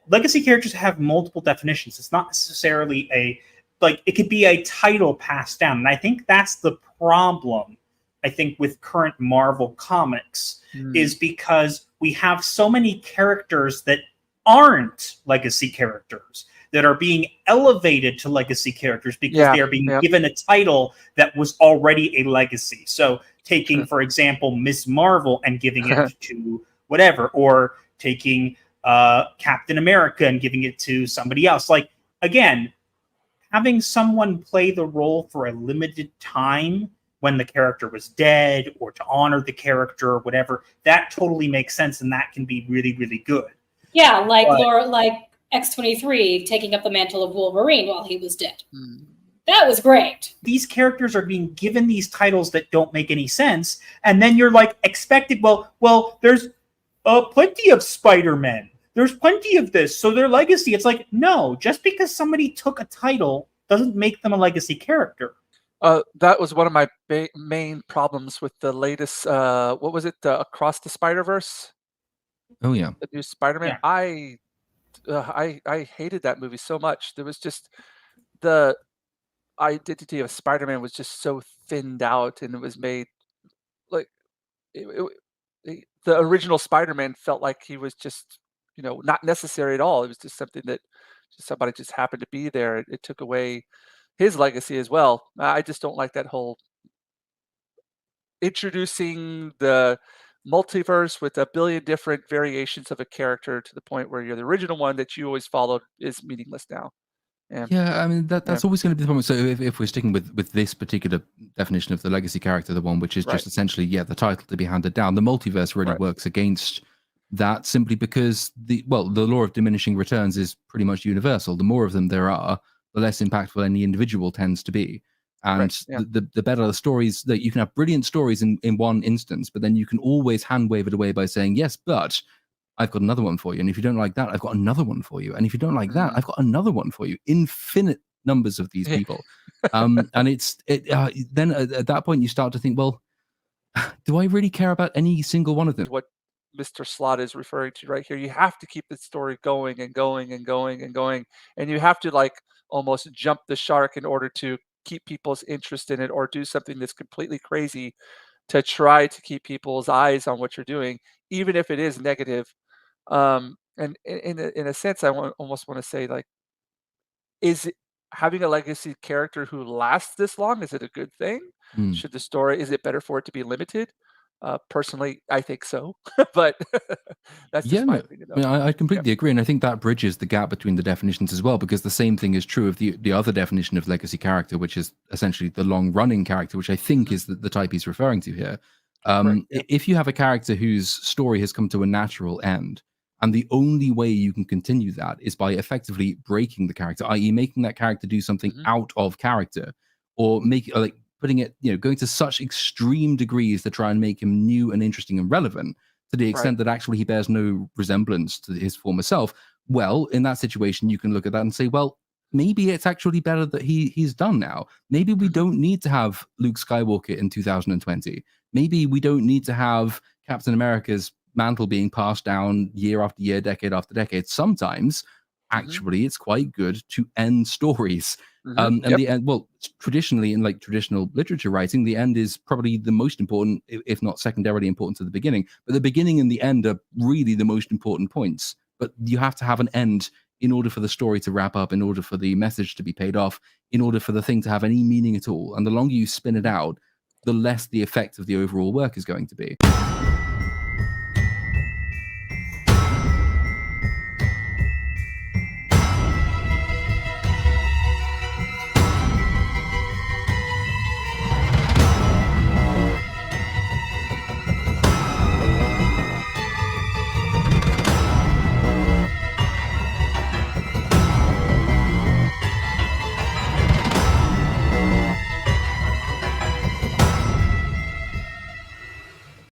legacy characters have multiple definitions. It's not necessarily it could be a title passed down. And I think that's the problem, I think, with current Marvel comics, is because we have so many characters that aren't legacy characters that are being elevated to legacy characters because they are being given a title that was already a legacy. So taking, for example, Ms. Marvel and giving it to whatever, or taking Captain America and giving it to somebody else. Like, again, having someone play the role for a limited time when the character was dead, or to honor the character or whatever, that totally makes sense, and that can be really, really good. Yeah, like X-23 taking up the mantle of Wolverine while he was dead. That was great. These characters are being given these titles that don't make any sense, and then you're like expected, well, there's plenty of Spider-Men. There's plenty of this, so their legacy. It's like, no, just because somebody took a title doesn't make them a legacy character. That was one of my main problems with the latest, what was it, Across the Spider-Verse? Oh, yeah. The new Spider-Man. Yeah. I hated that movie so much. There was just the identity of Spider-Man was just so thinned out, and it was made like the original Spider-Man felt like he was just, not necessary at all. It was just something that somebody just happened to be there. It took away his legacy as well. I just don't like that whole introducing the multiverse with a billion different variations of a character to the point where you're the original one that you always followed is meaningless now. Yeah, I mean, that's always going to be the problem. So if we're sticking with this particular definition of the legacy character, the one which is just essentially, the title to be handed down, the multiverse really works against that, simply because the law of diminishing returns is pretty much universal. The more of them there are, the less impactful any individual tends to be. And the better the stories, that you can have brilliant stories in one instance, but then you can always hand wave it away by saying, yes, but I've got another one for you. And if you don't like that, I've got another one for you. And if you don't like that, I've got another one for you. Infinite numbers of these people. And then at that point you start to think, well, do I really care about any single one of them? What Mr. Slott is referring to right here, you have to keep the story going and going and going and going. And you have to almost jump the shark in order to keep people's interest in it, or do something that's completely crazy to try to keep people's eyes on what you're doing, even if it is negative. And in a sense, I almost want to say, is it, having a legacy character who lasts this long, is it a good thing? Should the story, is it better for it to be limited? Personally, I think so, but that's just my opinion. I mean, I completely agree, and I think that bridges the gap between the definitions as well, because the same thing is true of the other definition of legacy character, which is essentially the long-running character, which I think is the type he's referring to here. If you have a character whose story has come to a natural end, and the only way you can continue that is by effectively breaking the character, i.e. making that character do something out of character, or putting it, going to such extreme degrees to try and make him new and interesting and relevant, to the extent that actually he bears no resemblance to his former self. Well, in that situation, you can look at that and say, well, maybe it's actually better that he's done now. Maybe we don't need to have Luke Skywalker in 2020. Maybe we don't need to have Captain America's mantle being passed down year after year, decade after decade. Sometimes, actually, it's quite good to end stories. And the end, traditionally in traditional literature writing, the end is probably the most important, if not secondarily important to the beginning. But the beginning and the end are really the most important points. But you have to have an end in order for the story to wrap up, in order for the message to be paid off, in order for the thing to have any meaning at all. And the longer you spin it out, the less the effect of the overall work is going to be.